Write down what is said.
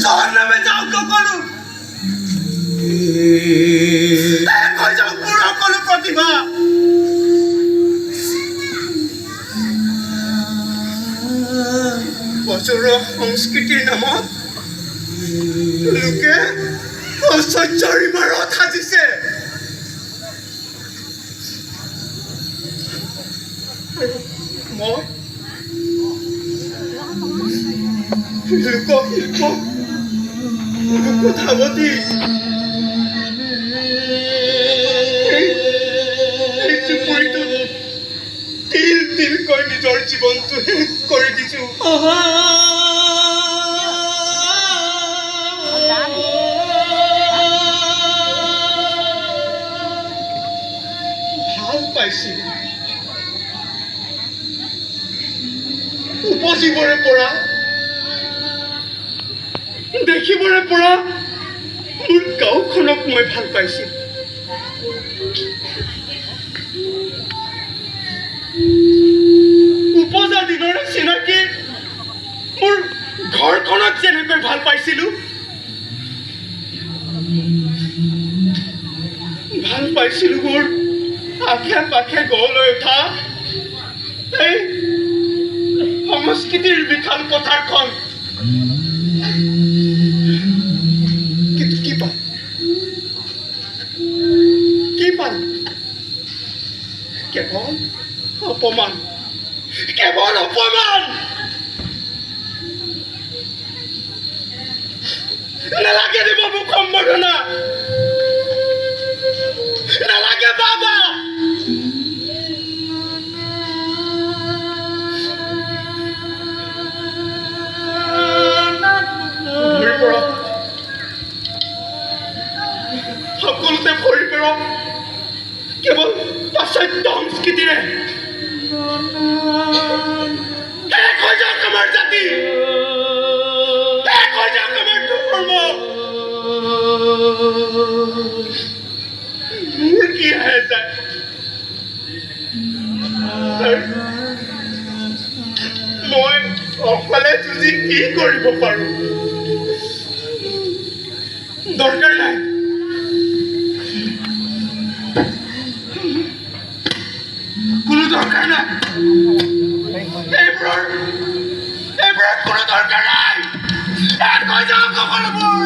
জাহান্নামে যাওক সকলো হৈ যাওক মোৰ সকলো প্ৰতিভা বছৰৰ সংস্কৃতিৰ নামত লোকে অসহ্যৰ ইমাৰত সাজিছে মই লোকশিল্প লোকধাৱতী এই চুপুৰিটোত তিল তিলকৈ নিজৰ জীৱনটো শেষ কৰি দিছো ভাল পাইছিলো উপজীৱৰে পৰা দেখিবৰে পৰা মোৰ গাঁওখনক মই ভাল পাইছিলো উপজা দিনৰে চিনাকি মোৰ ঘৰখনক যেনেকৈ ভাল পাইছিলো ভাল পাইছিলো মোৰ আশে পাশে গঢ় লৈ উঠা এই সংস্কৃতিৰ বিশাল পথাৰখন কিন্তু কি পাল কেৱল অপমান নালাগে দিব মোক সম্বৰ্ধনা নালাগে বাবা সকলোতে ভৰি পৰক কেৱল পাশ্চাত্য সংস্কৃতিৰে শেষ হৈ যাওক আমাৰ জাতি শেষ হৈ যাওক আমাৰ ধৰ্ম মোৰ কি আহে যায় মই অকলে যুঁজি কি কৰিব পাৰো দৰকাৰ নাই কোনো দৰকাৰ নাই এইবোৰৰ কোনো দৰকাৰ নাই শেষ হৈ যাওক সকলোবোৰ